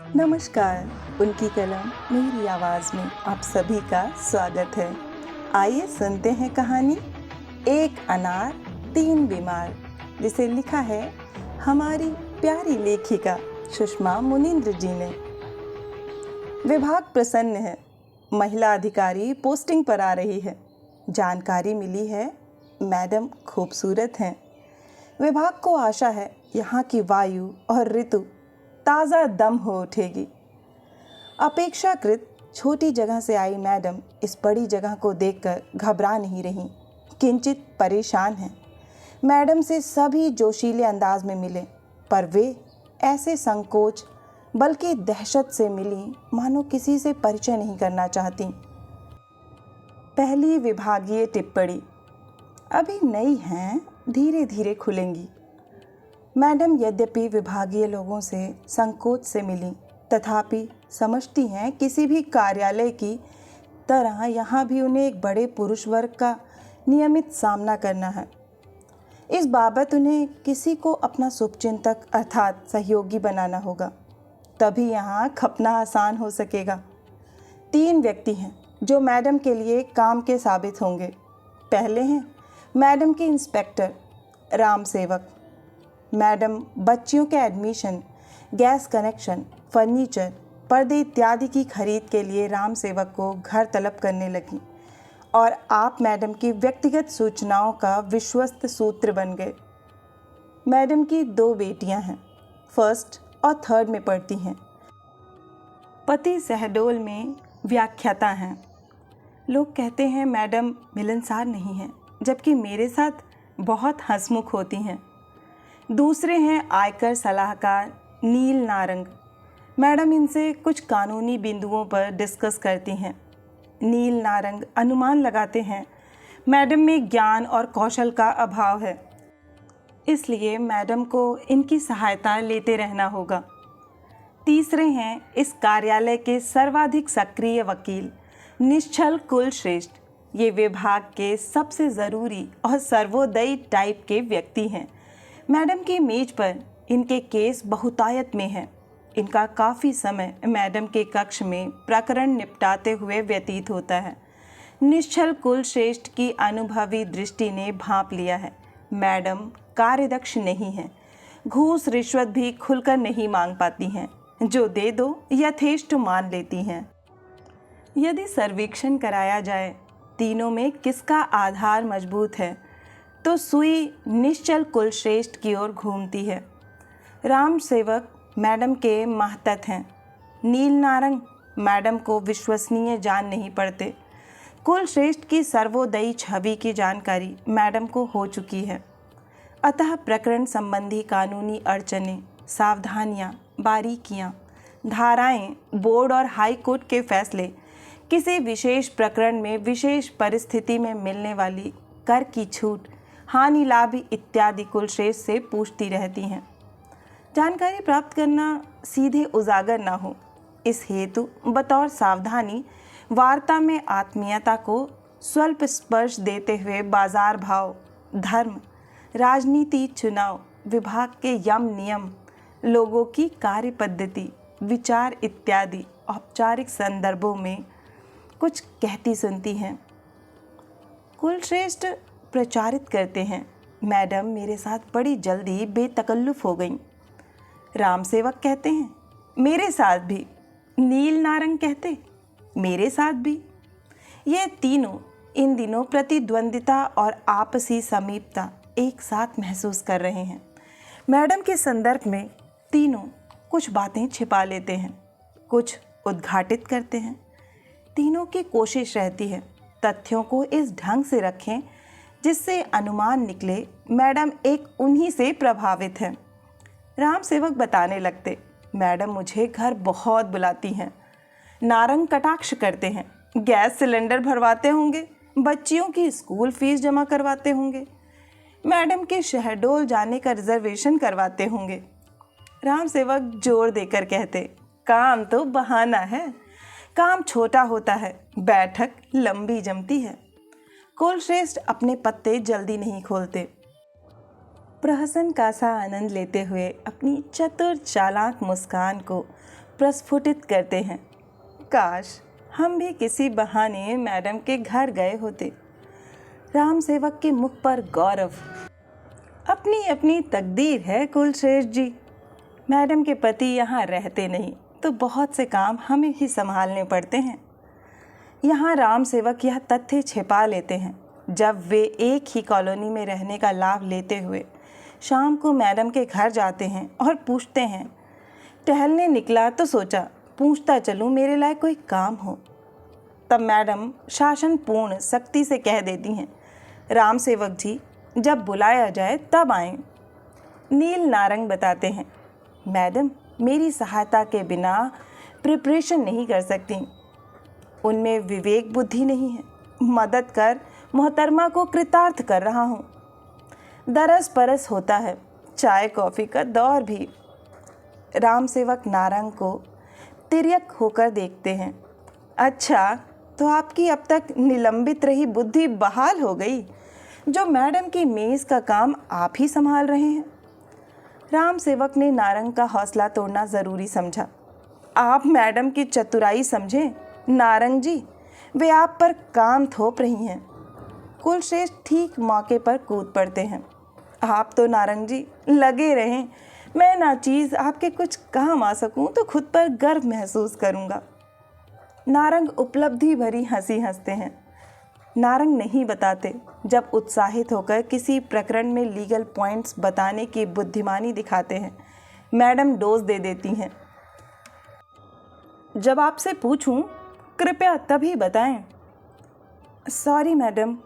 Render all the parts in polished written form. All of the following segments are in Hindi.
नमस्कार। उनकी कलम मेरी आवाज़ में आप सभी का स्वागत है। आइए सुनते हैं कहानी एक अनार तीन बीमार, जिसे लिखा है हमारी प्यारी लेखिका सुषमा मुनींद्र जी ने। विभाग प्रसन्न है। महिला अधिकारी पोस्टिंग पर आ रही है। जानकारी मिली है मैडम खूबसूरत हैं। विभाग को आशा है यहाँ की वायु और ऋतु ताज़ा दम हो उठेगी। अपेक्षाकृत छोटी जगह से आई मैडम इस बड़ी जगह को देखकर घबरा नहीं रही, किंचित परेशान हैं। मैडम से सभी जोशीले अंदाज में मिले, पर वे ऐसे संकोच बल्कि दहशत से मिली मानो किसी से परिचय नहीं करना चाहती। पहली विभागीय टिप्पणी। अभी नई हैं, धीरे धीरे खुलेंगी। मैडम यद्यपि विभागीय लोगों से संकोच से मिली, तथापि समझती हैं किसी भी कार्यालय की तरह यहाँ भी उन्हें एक बड़े पुरुष वर्ग का नियमित सामना करना है। इस बाबत उन्हें किसी को अपना शुभचिंतक अर्थात सहयोगी बनाना होगा, तभी यहाँ खपना आसान हो सकेगा। 3 व्यक्ति हैं जो मैडम के लिए काम के साबित होंगे। पहले हैं मैडम के इंस्पेक्टर राम सेवक। मैडम बच्चियों के एडमिशन, गैस कनेक्शन, फर्नीचर, पर्दे इत्यादि की खरीद के लिए राम सेवक को घर तलब करने लगी और आप मैडम की व्यक्तिगत सूचनाओं का विश्वस्त सूत्र बन गए। मैडम की 2 बेटियां हैं, 1st और 3rd में पढ़ती हैं। पति शहडोल में व्याख्याता हैं। लोग कहते हैं मैडम मिलनसार नहीं हैं, जबकि मेरे साथ बहुत हंसमुख होती हैं। दूसरे हैं आयकर सलाहकार नील नारंग। मैडम इनसे कुछ कानूनी बिंदुओं पर डिस्कस करती हैं। नील नारंग अनुमान लगाते हैं मैडम में ज्ञान और कौशल का अभाव है, इसलिए मैडम को इनकी सहायता लेते रहना होगा। तीसरे हैं इस कार्यालय के सर्वाधिक सक्रिय वकील निश्चल कुलश्रेष्ठ। ये विभाग के सबसे ज़रूरी और सर्वोदयी टाइप के व्यक्ति हैं। मैडम की मेज पर इनके केस बहुतायत में हैं। इनका काफ़ी समय मैडम के कक्ष में प्रकरण निपटाते हुए व्यतीत होता है। निश्चल कुलश्रेष्ठ की अनुभवी दृष्टि ने भांप लिया है मैडम कार्यदक्ष नहीं हैं। घूस रिश्वत भी खुलकर नहीं मांग पाती हैं, जो दे दो यथेष्ट मान लेती हैं। यदि सर्वेक्षण कराया जाए तीनों में किसका आधार मजबूत है, तो सुई निश्चल कुलश्रेष्ठ की ओर घूमती है। राम सेवक मैडम के महतत हैं। नील नारंग मैडम को विश्वसनीय जान नहीं पड़ते। कुलश्रेष्ठ की सर्वोदयी छवि की जानकारी मैडम को हो चुकी है, अतः प्रकरण संबंधी कानूनी अड़चनें, सावधानियां, बारीकियां, धाराएं, बोर्ड और हाई कोर्ट के फैसले, किसी विशेष प्रकरण में विशेष परिस्थिति में मिलने वाली कर की छूट, हानि लाभ इत्यादि कुलश्रेष्ठ से पूछती रहती हैं। जानकारी प्राप्त करना सीधे उजागर न हो, इस हेतु बतौर सावधानी वार्ता में आत्मीयता को स्वल्प स्पर्श देते हुए बाजार भाव, धर्म, राजनीति, चुनाव, विभाग के यम नियम, लोगों की कार्य पद्धति, विचार इत्यादि औपचारिक संदर्भों में कुछ कहती सुनती हैं। कुलश्रेष्ठ प्रचारित करते हैं मैडम मेरे साथ बड़ी जल्दी बेतकल्लुफ़ हो गई। राम सेवक कहते हैं मेरे साथ भी। नील नारंग कहते मेरे साथ भी। ये तीनों इन दिनों प्रतिद्वंदिता और आपसी समीपता एक साथ महसूस कर रहे हैं। मैडम के संदर्भ में तीनों कुछ बातें छिपा लेते हैं, कुछ उद्घाटित करते हैं। तीनों की कोशिश रहती है तथ्यों को इस ढंग से रखें जिससे अनुमान निकले मैडम एक उन्हीं से प्रभावित है। राम सेवक बताने लगते मैडम मुझे घर बहुत बुलाती हैं। नारंग कटाक्ष करते हैं गैस सिलेंडर भरवाते होंगे, बच्चियों की स्कूल फीस जमा करवाते होंगे, मैडम के शहडोल जाने का रिजर्वेशन करवाते होंगे। राम सेवक जोर देकर कहते काम तो बहाना है, काम छोटा होता है, बैठक लंबी जमती है। कुलश्रेष्ठ अपने पत्ते जल्दी नहीं खोलते। प्रहसन का सा आनंद लेते हुए अपनी चतुर चालाक मुस्कान को प्रस्फुटित करते हैं। काश हम भी किसी बहाने मैडम के घर गए होते। राम सेवक के मुख पर गौरव। अपनी अपनी तकदीर है कुलश्रेष्ठ जी। मैडम के पति यहाँ रहते नहीं तो बहुत से काम हमें ही संभालने पड़ते हैं। यहाँ राम सेवक यह तथ्य छिपा लेते हैं जब वे एक ही कॉलोनी में रहने का लाभ लेते हुए शाम को मैडम के घर जाते हैं और पूछते हैं। टहलने निकला तो सोचा पूछता चलूँ मेरे लायक कोई काम हो। तब मैडम शासनपूर्ण सख्ती से कह देती हैं, राम सेवक जी जब बुलाया जाए तब आएं। नील नारंग बताते हैं, मैडम मेरी सहायता के बिना प्रिपरेशन नहीं कर सकती। उनमें विवेक बुद्धि नहीं है। मदद कर मोहतरमा को कृतार्थ कर रहा हूँ। दरस परस होता है चाय कॉफ़ी का दौर भी। राम सेवक नारंग को तिर्यक होकर देखते हैं। अच्छा तो आपकी अब तक निलंबित रही बुद्धि बहाल हो गई जो मैडम की मेज़ का काम आप ही संभाल रहे हैं। राम सेवक ने नारंग का हौसला तोड़ना ज़रूरी समझा। आप मैडम की चतुराई समझें नारंग जी, वे आप पर काम थोप रही हैं। कुलश्रेष्ठ ठीक मौके पर कूद पड़ते हैं। आप तो नारंग जी लगे रहें, मैं नाचीज़ आपके कुछ काम आ सकूं तो खुद पर गर्व महसूस करूंगा। नारंग उपलब्धि भरी हंसी हंसते हैं। नारंग नहीं बताते जब उत्साहित होकर किसी प्रकरण में लीगल पॉइंट्स बताने की बुद्धिमानी दिखाते हैं। मैडम डोज दे देती हैं। जब आपसे पूछूं कृपया तभी बताएं। Sorry madam.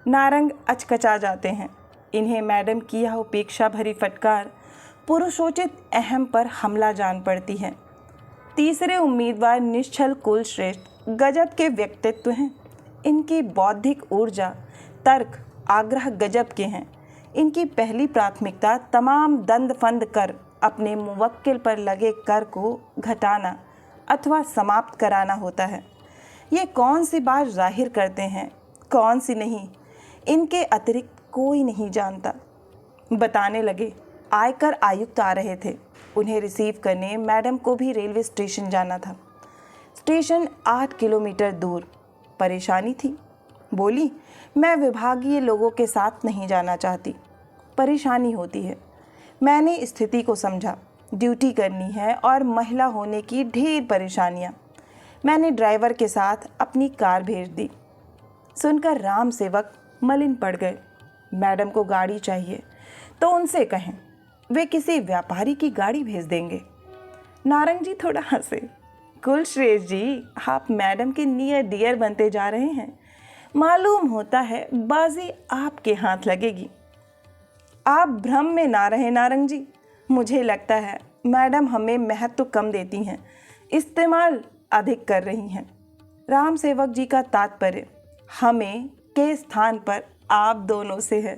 नारंग अचकचा जाते हैं। इन्हें मैडम की यह उपेक्षा भरी फटकार पुरुषोचित अहम पर हमला जान पड़ती है। तीसरे उम्मीदवार निश्चल कुलश्रेष्ठ गजब के व्यक्तित्व हैं। इनकी बौद्धिक ऊर्जा तर्क आग्रह गजब के हैं। इनकी पहली प्राथमिकता तमाम दंड फंद कर अपने मुवक्किल पर लगे कर को घटाना अथवा समाप्त कराना होता है। ये कौन सी बात जाहिर करते हैं कौन सी नहीं, इनके अतिरिक्त कोई नहीं जानता। बताने लगे आयकर आयुक्त आ रहे थे। उन्हें रिसीव करने मैडम को भी रेलवे स्टेशन जाना था। स्टेशन 8 किलोमीटर दूर। परेशानी थी। बोली मैं विभागीय लोगों के साथ नहीं जाना चाहती। परेशानी होती है। मैंने स्थिति को समझा। ड्यूटी करनी है और महिला होने की ढेर परेशानियाँ। मैंने ड्राइवर के साथ अपनी कार भेज दी। सुनकर राम सेवक मलिन पड़ गए। मैडम को गाड़ी चाहिए तो उनसे कहें, वे किसी व्यापारी की गाड़ी भेज देंगे। नारंग जी थोड़ा हंसे। कुलश्रेष्ठ जी आप मैडम के नियर डियर बनते जा रहे हैं। मालूम होता है बाजी आपके हाथ लगेगी। आप भ्रम में ना रहे नारंग जी। मुझे लगता है मैडम हमें महत्व कम देती हैं, इस्तेमाल अधिक कर रही हैं। राम सेवक जी का तात्पर्य हमें के स्थान पर आप दोनों से है।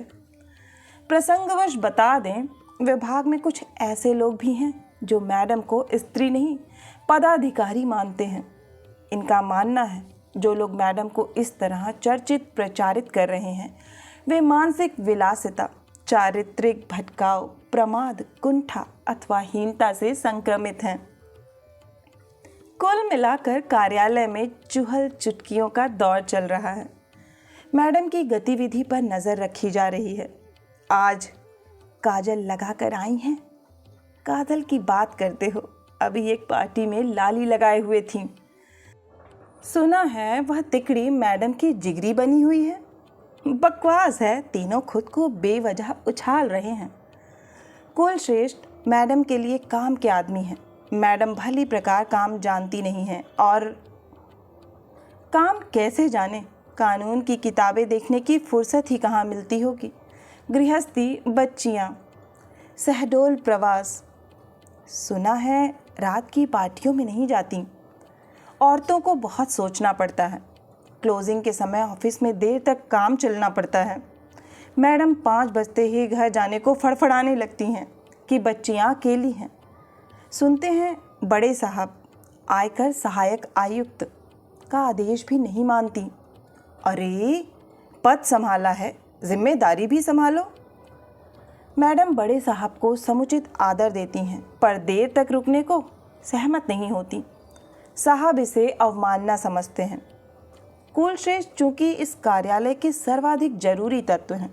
प्रसंगवश बता दें विभाग में कुछ ऐसे लोग भी हैं जो मैडम को स्त्री नहीं पदाधिकारी मानते हैं। इनका मानना है जो लोग मैडम को इस तरह चर्चित प्रचारित कर रहे हैं वे मानसिक विलासिता, चारित्रिक भटकाव, प्रमाद, कुंठा अथवा हीनता से संक्रमित हैं। कुल मिलाकर कार्यालय में चुहल चुटकियों का दौर चल रहा है। मैडम की गतिविधि पर नज़र रखी जा रही है। आज काजल लगा कर आई हैं। काजल की बात करते हो, अभी एक पार्टी में लाली लगाए हुए थी। सुना है वह तिकड़ी मैडम की जिगरी बनी हुई है। बकवास है, तीनों खुद को बेवजह उछाल रहे हैं। कुलश्रेष्ठ मैडम के लिए काम के आदमी हैं। मैडम भली प्रकार काम जानती नहीं हैं और काम कैसे जाने, कानून की किताबें देखने की फुर्सत ही कहाँ मिलती होगी। गृहस्थी, बच्चियाँ, सहडोल प्रवास। सुना है रात की पार्टियों में नहीं जाती। औरतों को बहुत सोचना पड़ता है। क्लोजिंग के समय ऑफिस में देर तक काम चलना पड़ता है। मैडम 5 बजते ही घर जाने को फड़फड़ाने लगती हैं कि बच्चियाँ अकेली हैं। सुनते हैं बड़े साहब आयकर सहायक आयुक्त का आदेश भी नहीं मानती। अरे पद संभाला है, जिम्मेदारी भी संभालो। मैडम बड़े साहब को समुचित आदर देती हैं, पर देर तक रुकने को सहमत नहीं होती। साहब इसे अवमानना समझते हैं। कुलश्रेष्ठ चूंकि इस कार्यालय के सर्वाधिक जरूरी तत्व हैं,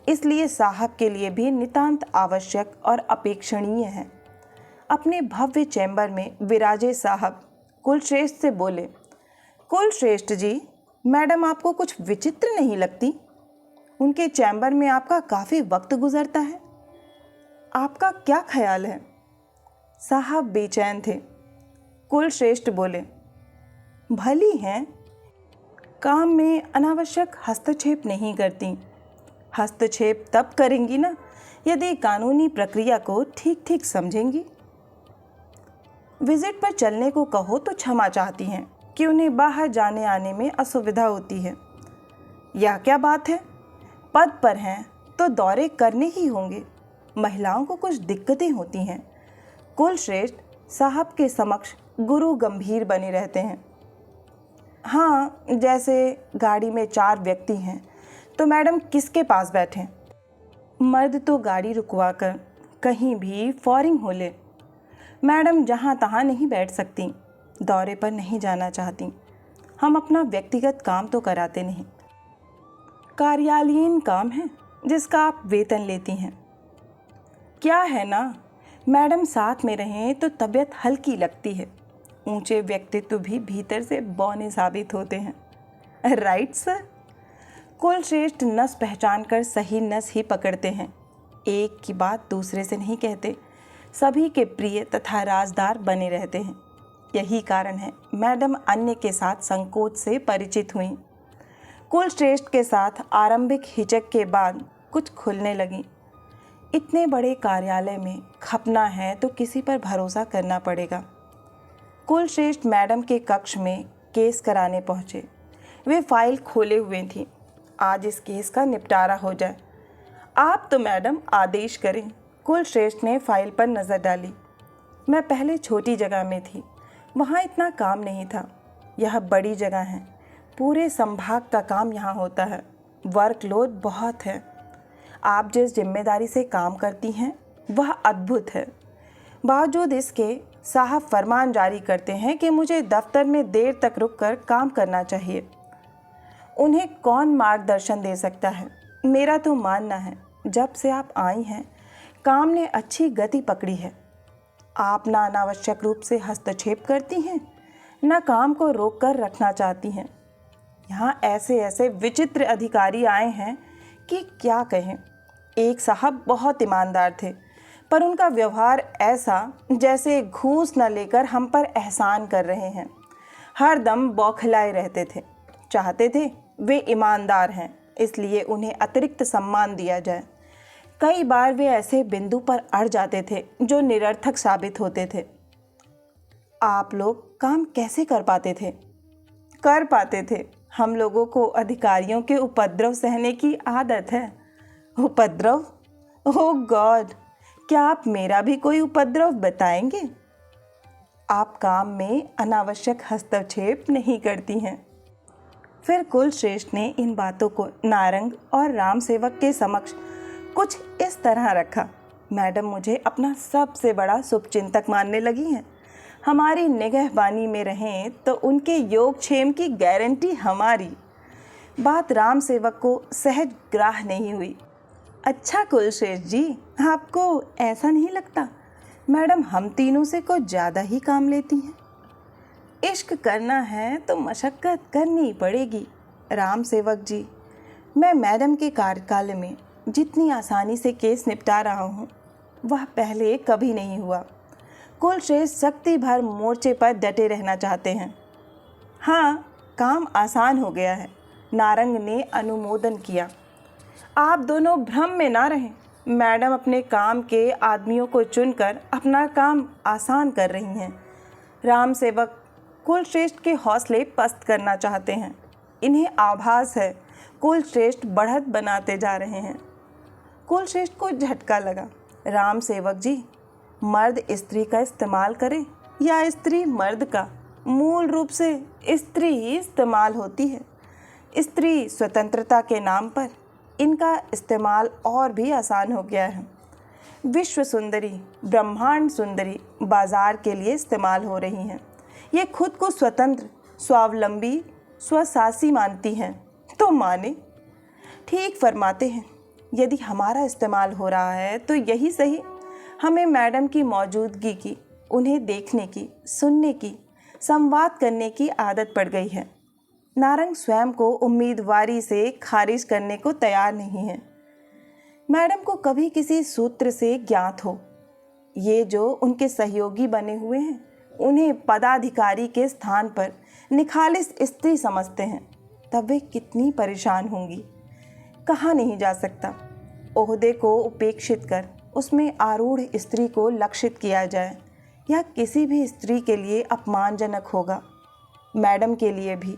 इसलिए साहब के लिए भी नितांत आवश्यक और अपेक्षणीय है। अपने भव्य चैम्बर में विराजे साहब कुलश्रेष्ठ से बोले, कुलश्रेष्ठ जी, मैडम आपको कुछ विचित्र नहीं लगती? उनके चैम्बर में आपका काफ़ी वक्त गुजरता है। आपका क्या ख्याल है? साहब बेचैन थे। कुलश्रेष्ठ बोले, भली हैं, काम में अनावश्यक हस्तक्षेप नहीं करती। हस्तक्षेप तब करेंगी ना यदि कानूनी प्रक्रिया को ठीक ठीक समझेंगी। विजिट पर चलने को कहो तो क्षमा चाहती हैं कि उन्हें बाहर जाने आने में असुविधा होती है। यह क्या बात है? पद पर हैं तो दौरे करने ही होंगे। महिलाओं को कुछ दिक्कतें होती हैं। कुलश्रेष्ठ साहब के समक्ष गुरु गंभीर बने रहते हैं। हाँ, जैसे गाड़ी में 4 व्यक्ति हैं तो मैडम किसके पास बैठें? मर्द तो गाड़ी रुकवा कर कहीं भी फॉरिंग हो ले। मैडम जहाँ तहाँ नहीं बैठ सकती, दौरे पर नहीं जाना चाहती। हम अपना व्यक्तिगत काम तो कराते नहीं, कार्यालयीन काम है जिसका आप वेतन लेती हैं। क्या है ना, मैडम साथ में रहें तो तबीयत हल्की लगती है। ऊंचे व्यक्तित्व भी भीतर से बौने साबित होते हैं। Right sir? कुलश्रेष्ठ नस पहचान कर सही नस ही पकड़ते हैं। एक की बात दूसरे से नहीं कहते, सभी के प्रिय तथा राजदार बने रहते हैं। यही कारण है मैडम अन्य के साथ संकोच से परिचित हुई। कुलश्रेष्ठ के साथ आरंभिक हिचक के बाद कुछ खुलने लगी। इतने बड़े कार्यालय में खपना है तो किसी पर भरोसा करना पड़ेगा। कुलश्रेष्ठ मैडम के कक्ष में केस कराने पहुँचे। वे फाइल खोले हुए थी। आज इस केस का निपटारा हो जाए। आप तो मैडम आदेश करें। कुलश्रेष्ठ ने फाइल पर नज़र डाली। मैं पहले छोटी जगह में थी, वहाँ इतना काम नहीं था। यह बड़ी जगह है, पूरे संभाग का काम यहाँ होता है। वर्कलोड बहुत है। आप जिस जिम्मेदारी से काम करती हैं वह अद्भुत है। बावजूद इसके साहब फरमान जारी करते हैं कि मुझे दफ्तर में देर तक रुककर काम करना चाहिए। उन्हें कौन मार्गदर्शन दे सकता है? मेरा तो मानना है जब से आप आई हैं काम ने अच्छी गति पकड़ी है। आप ना अनावश्यक रूप से हस्तक्षेप करती हैं, न काम को रोक कर रखना चाहती हैं। यहाँ ऐसे ऐसे विचित्र अधिकारी आए हैं कि क्या कहें। एक साहब बहुत ईमानदार थे, पर उनका व्यवहार ऐसा जैसे घूस न लेकर हम पर एहसान कर रहे हैं। हर दम बौखलाए रहते थे। चाहते थे वे ईमानदार हैं इसलिए उन्हें अतिरिक्त सम्मान दिया जाए। कई बार वे ऐसे बिंदु पर अड़ जाते थे जो निरर्थक साबित होते थे। आप लोग काम कैसे कर पाते थे? कर पाते थे। हम लोगों को अधिकारियों के उपद्रव सहने की आदत है। उपद्रव? ओह गॉड, क्या आप मेरा भी कोई उपद्रव बताएंगे? आप काम में अनावश्यक हस्तक्षेप नहीं करती हैं। फिर कुलश्रेष्ठ ने इन बातों को नारंग और राम सेवक के समक्ष कुछ इस तरह रखा। मैडम मुझे अपना सबसे बड़ा शुभचिंतक मानने लगी हैं। हमारी निगहबानी में रहें तो उनके योगक्षेम की गारंटी हमारी। बात राम सेवक को सहज ग्राह्य नहीं हुई। अच्छा कुलश्रेष्ठ जी, आपको ऐसा नहीं लगता मैडम हम तीनों से कुछ ज़्यादा ही काम लेती हैं? इश्क करना है तो मशक्क़त करनी पड़ेगी। राम सेवक जी, मैं मैडम के कार्यकाल में जितनी आसानी से केस निपटा रहा हूँ वह पहले कभी नहीं हुआ। कुलश्रेष्ठ शक्ति भर मोर्चे पर डटे रहना चाहते हैं। हाँ, काम आसान हो गया है। नारंग ने अनुमोदन किया। आप दोनों भ्रम में ना रहें। मैडम अपने काम के आदमियों को चुनकर अपना काम आसान कर रही हैं। राम सेवक कुलश्रेष्ठ के हौसले पस्त करना चाहते हैं। इन्हें आभास है कुलश्रेष्ठ बढ़त बनाते जा रहे हैं। कुलश्रेष्ठ को झटका लगा। राम सेवक जी, मर्द स्त्री का इस्तेमाल करे या स्त्री मर्द का? मूल रूप से स्त्री ही इस्तेमाल होती है। स्त्री स्वतंत्रता के नाम पर इनका इस्तेमाल और भी आसान हो गया है। विश्व सुंदरी, ब्रह्मांड सुंदरी बाजार के लिए इस्तेमाल हो रही हैं। ये खुद को स्वतंत्र, स्वावलंबी, स्वशासी मानती हैं तो माने। ठीक फरमाते हैं, यदि हमारा इस्तेमाल हो रहा है तो यही सही। हमें मैडम की मौजूदगी की, उन्हें देखने की, सुनने की, संवाद करने की आदत पड़ गई है। नारंग स्वयं को उम्मीदवारी से खारिज करने को तैयार नहीं है। मैडम को कभी किसी सूत्र से ज्ञात हो, ये जो उनके सहयोगी बने हुए हैं उन्हें पदाधिकारी के स्थान पर निखालिस स्त्री समझते हैं, तब वे कितनी परेशान होंगी। कहा नहीं जा सकता। ओहदे को उपेक्षित कर उसमें आरूढ़ स्त्री को लक्षित किया जाए, यह किसी भी स्त्री के लिए अपमानजनक होगा, मैडम के लिए भी।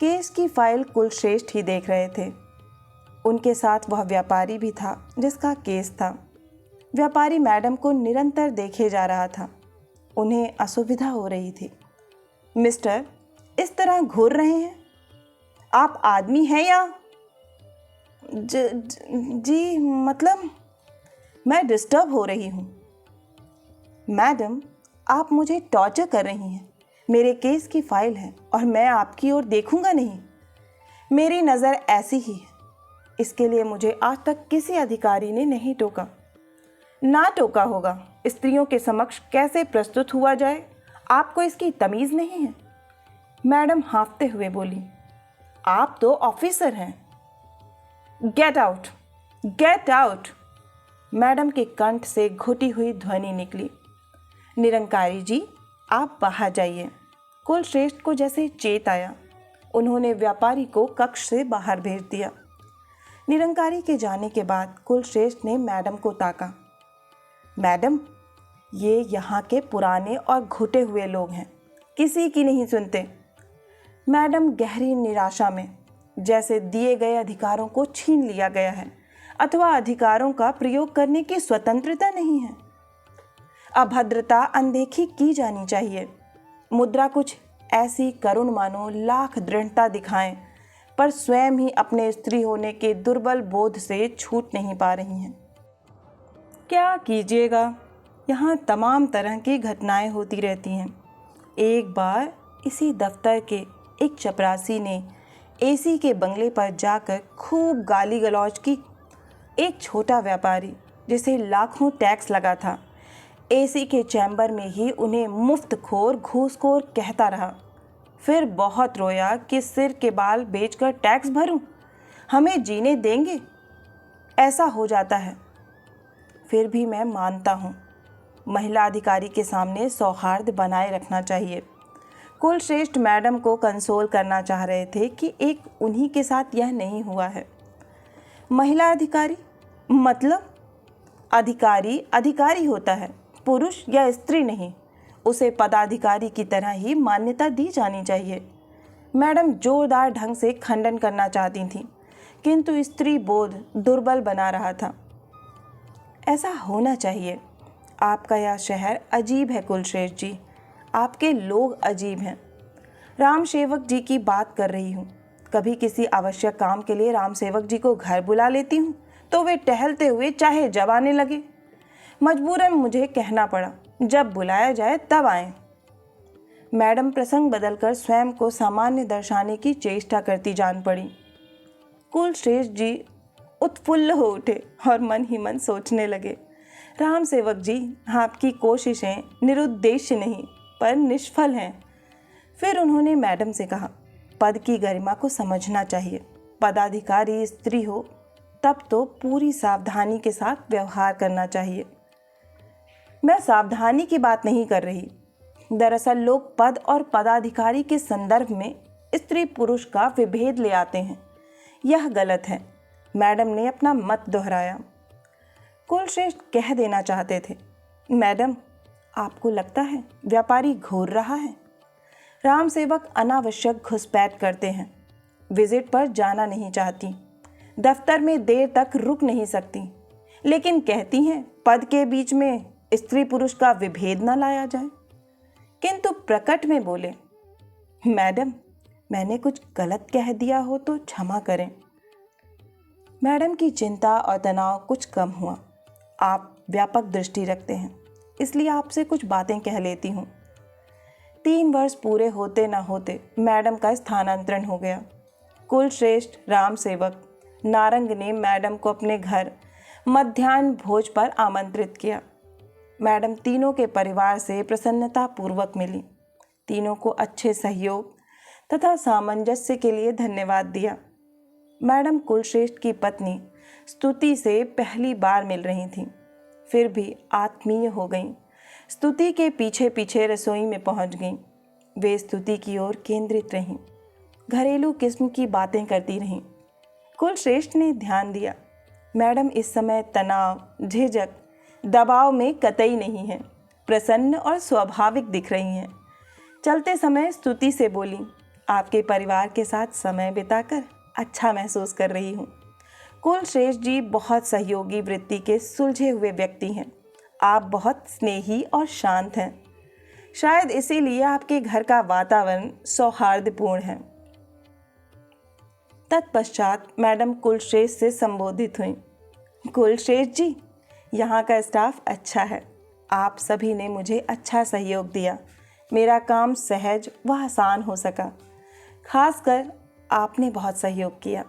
केस की फाइल कुलश्रेष्ठ ही देख रहे थे। उनके साथ वह व्यापारी भी था जिसका केस था। व्यापारी मैडम को निरंतर देखे जा रहा था। उन्हें असुविधा हो रही थी। मिस्टर, इस तरह घूर रहे हैं, आप आदमी हैं या? जी मतलब मैं डिस्टर्ब हो रही हूँ। मैडम, आप मुझे टॉर्चर कर रही हैं। मेरे केस की फाइल है और मैं आपकी ओर देखूंगा नहीं। मेरी नज़र ऐसी ही है। इसके लिए मुझे आज तक किसी अधिकारी ने नहीं टोका। ना टोका होगा। स्त्रियों के समक्ष कैसे प्रस्तुत हुआ जाए, आपको इसकी तमीज़ नहीं है। मैडम हाँफते हुए बोली, आप तो ऑफिसर हैं। Get out, get out. Madam के कंठ से घुटी हुई ध्वनि निकली। निरंकारी जी, आप बाहर जाइए। कुलश्रेष्ठ को जैसे चेत आया, उन्होंने व्यापारी को कक्ष से बाहर भेज दिया। निरंकारी के जाने के बाद कुलश्रेष्ठ ने मैडम को ताका। मैडम, ये यहाँ के पुराने और घुटे हुए लोग हैं, किसी की नहीं सुनते। मैडम गहरी निराशा में, जैसे दिए गए अधिकारों को छीन लिया गया है अथवा अधिकारों का प्रयोग करने की स्वतंत्रता नहीं है। अभद्रता अनदेखी की जानी चाहिए। मुद्रा कुछ ऐसी करुण मानो लाख दृढ़ता दिखाएं, पर स्वयं ही अपने स्त्री होने के दुर्बल बोध से छूट नहीं पा रही हैं। क्या कीजिएगा, यहाँ तमाम तरह की घटनाएं होती रहती हैं। एक बार इसी दफ्तर के एक चपरासी ने एसी के बंगले पर जाकर खूब गाली गलौज की। एक छोटा व्यापारी जिसे लाखों टैक्स लगा था, एसी के चैम्बर में ही उन्हें मुफ्तखोर घूसखोर कहता रहा। फिर बहुत रोया कि सिर के बाल बेचकर टैक्स भरूं, हमें जीने देंगे? ऐसा हो जाता है। फिर भी मैं मानता हूँ, महिला अधिकारी के सामने सौहार्द बनाए रखना चाहिए। कुलश्रेष्ठ मैडम को कंसोल करना चाह रहे थे कि एक उन्हीं के साथ यह नहीं हुआ है। महिला अधिकारी मतलब? अधिकारी अधिकारी होता है, पुरुष या स्त्री नहीं। उसे पदाधिकारी की तरह ही मान्यता दी जानी चाहिए। मैडम जोरदार ढंग से खंडन करना चाहती थीं, किंतु स्त्री बोध दुर्बल बना रहा था। ऐसा होना चाहिए। आपका यह शहर अजीब है कुलश्रेष्ठ जी, आपके लोग अजीब हैं। राम सेवक जी की बात कर रही हूँ। कभी किसी आवश्यक काम के लिए राम सेवक जी को घर बुला लेती हूँ तो वे टहलते हुए चाहे जब आने लगे। मजबूरन मुझे कहना पड़ा, जब बुलाया जाए तब आएं। मैडम प्रसंग बदलकर स्वयं को सामान्य दर्शाने की चेष्टा करती जान पड़ी। कुलश्रेष्ठ जी उत्फुल्ल हो उठे और मन ही मन सोचने लगे, राम सेवक जी, आपकी कोशिशें निरुद्देश्य नहीं पर निष्फल हैं। फिर उन्होंने मैडम से कहा, पद की गरिमा को समझना चाहिए। पदाधिकारी स्त्री हो तब तो पूरी सावधानी के साथ व्यवहार करना चाहिए। मैं सावधानी की बात नहीं कर रही। दरअसल लोग पद और पदाधिकारी के संदर्भ में स्त्री पुरुष का विभेद ले आते हैं। यह गलत है। मैडम ने अपना मत दोहराया। कुलश्रेष्ठ कह देना चाहते थे, मैडम, आपको लगता है व्यापारी घूर रहा है? राम सेवक अनावश्यक घुसपैठ करते हैं। विजिट पर जाना नहीं चाहती, दफ्तर में देर तक रुक नहीं सकती, लेकिन कहती हैं पद के बीच में स्त्री पुरुष का विभेद न लाया जाए। किंतु प्रकट में बोले, मैडम, मैंने कुछ गलत कह दिया हो तो क्षमा करें। मैडम की चिंता और तनाव कुछ कम हुआ। आप व्यापक दृष्टि रखते हैं, इसलिए आपसे कुछ बातें कह लेती हूँ। 3 वर्ष पूरे होते ना होते मैडम का स्थानांतरण हो गया। कुलश्रेष्ठ राम सेवक नारंग ने मैडम को अपने घर मध्याह्न भोज पर आमंत्रित किया। मैडम तीनों के परिवार से प्रसन्नतापूर्वक मिली। तीनों को अच्छे सहयोग तथा सामंजस्य के लिए धन्यवाद दिया। मैडम कुलश्रेष्ठ की पत्नी स्तुति से पहली बार मिल रही थीं, फिर भी आत्मीय हो गईं। स्तुति के पीछे पीछे रसोई में पहुंच गईं। वे स्तुति की ओर केंद्रित रहीं, घरेलू किस्म की बातें करती रहीं। कुलश्रेष्ठ ने ध्यान दिया, मैडम इस समय तनाव, झिझक, दबाव में कतई नहीं है, प्रसन्न और स्वाभाविक दिख रही हैं। चलते समय स्तुति से बोली, आपके परिवार के साथ समय बिताकर अच्छा महसूस कर रही हूँ। कुलश्रेष्ठ जी बहुत सहयोगी वृत्ति के सुलझे हुए व्यक्ति हैं। आप बहुत स्नेही और शांत हैं। शायद इसीलिए आपके घर का वातावरण सौहार्दपूर्ण है। तत्पश्चात मैडम कुलश्रेष्ठ से संबोधित हुई। कुलश्रेष्ठ जी, यहाँ का स्टाफ अच्छा है। आप सभी ने मुझे अच्छा सहयोग दिया। मेरा काम सहज व आसान हो सका। खासकर आपने बहुत सहयोग किया।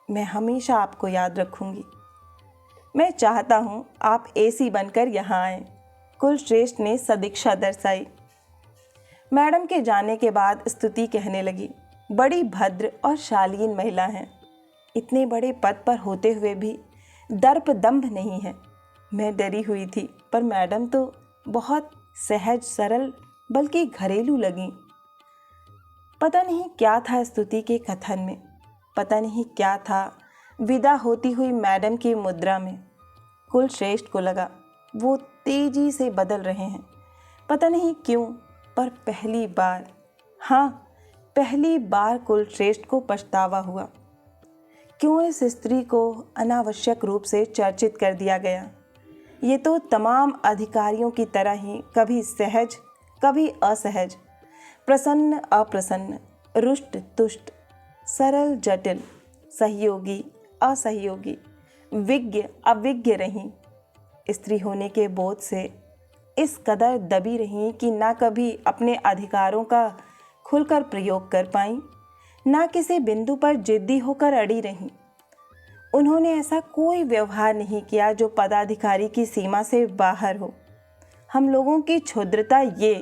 मैं हमेशा आपको याद रखूंगी। मैं चाहता हूँ आप एसी बनकर यहाँ आएँ। कुलश्रेष्ठ ने सदिच्छा दर्शाई। मैडम के जाने के बाद स्तुति कहने लगी, बड़ी भद्र और शालीन महिला हैं। इतने बड़े पद पर होते हुए भी दर्प दंभ नहीं है। मैं डरी हुई थी, पर मैडम तो बहुत सहज सरल बल्कि घरेलू लगी। पता नहीं क्या था स्तुति के कथन में, पता नहीं क्या था विदा होती हुई मैडम की मुद्रा में। कुलश्रेष्ठ को लगा वो तेजी से बदल रहे हैं। पता नहीं क्यों, पर पहली बार, हाँ पहली बार कुलश्रेष्ठ को पछतावा हुआ। क्यों इस स्त्री को अनावश्यक रूप से चर्चित कर दिया गया। ये तो तमाम अधिकारियों की तरह ही कभी सहज कभी असहज, प्रसन्न अप्रसन्न, रुष्ट तुष्ट, सरल जटिल, सहयोगी असहयोगी, विज्ञ अविज्ञ रहीं। स्त्री होने के बोझ से इस कदर दबी रहीं कि ना कभी अपने अधिकारों का खुलकर प्रयोग कर पाईं, ना किसी बिंदु पर जिद्दी होकर अड़ी रहीं। उन्होंने ऐसा कोई व्यवहार नहीं किया जो पदाधिकारी की सीमा से बाहर हो। हम लोगों की क्षुद्रता ये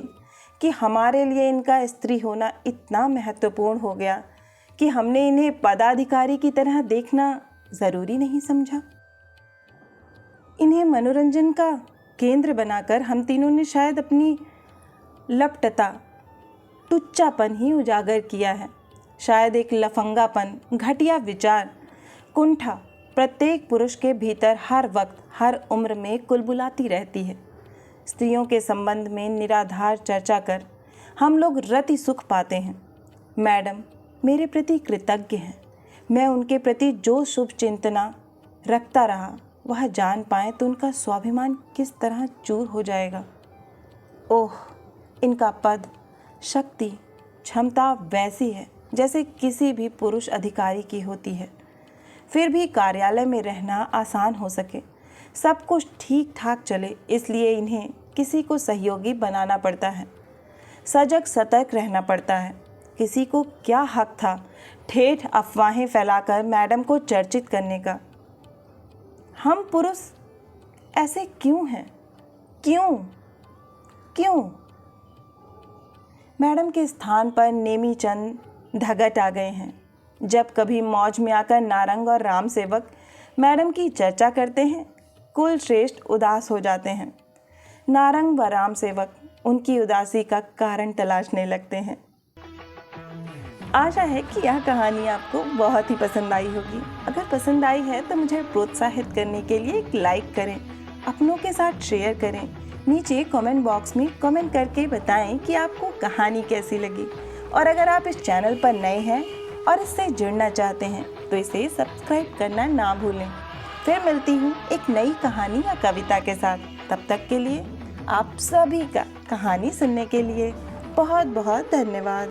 कि हमारे लिए इनका स्त्री होना इतना महत्वपूर्ण हो गया कि हमने इन्हें पदाधिकारी की तरह देखना ज़रूरी नहीं समझा। इन्हें मनोरंजन का केंद्र बनाकर हम तीनों ने शायद अपनी लपटता, टुच्चापन ही उजागर किया है। शायद एक लफंगापन, घटिया विचार, कुंठा प्रत्येक पुरुष के भीतर हर वक्त हर उम्र में कुलबुलाती रहती है। स्त्रियों के संबंध में निराधार चर्चा कर हम लोग रति सुख पाते हैं। मैडम मेरे प्रति कृतज्ञ हैं। मैं उनके प्रति जो शुभ चिंतना रखता रहा वह जान पाएँ तो उनका स्वाभिमान किस तरह चूर हो जाएगा। ओह, इनका पद, शक्ति, क्षमता वैसी है जैसे किसी भी पुरुष अधिकारी की होती है। फिर भी कार्यालय में रहना आसान हो सके, सब कुछ ठीक ठाक चले, इसलिए इन्हें किसी को सहयोगी बनाना पड़ता है, सजग सतर्क रहना पड़ता है। किसी को क्या हक था ठेठ अफवाहें फैलाकर मैडम को चर्चित करने का। हम पुरुष ऐसे क्यों हैं? क्यों क्यों? मैडम के स्थान पर नेमीचंद धगट आ गए हैं। जब कभी मौज में आकर नारंग और राम सेवक मैडम की चर्चा करते हैं, कुलश्रेष्ठ उदास हो जाते हैं। नारंग व राम सेवक उनकी उदासी का कारण तलाशने लगते हैं। आशा है कि यह कहानी आपको बहुत ही पसंद आई होगी। अगर पसंद आई है तो मुझे प्रोत्साहित करने के लिए एक लाइक करें, अपनों के साथ शेयर करें। नीचे कमेंट बॉक्स में कमेंट करके बताएं कि आपको कहानी कैसी लगी। और अगर आप इस चैनल पर नए हैं और इससे जुड़ना चाहते हैं तो इसे सब्सक्राइब करना ना भूलें। फिर मिलती हूँ एक नई कहानी या कविता के साथ। तब तक के लिए आप सभी का कहानी सुनने के लिए बहुत बहुत धन्यवाद।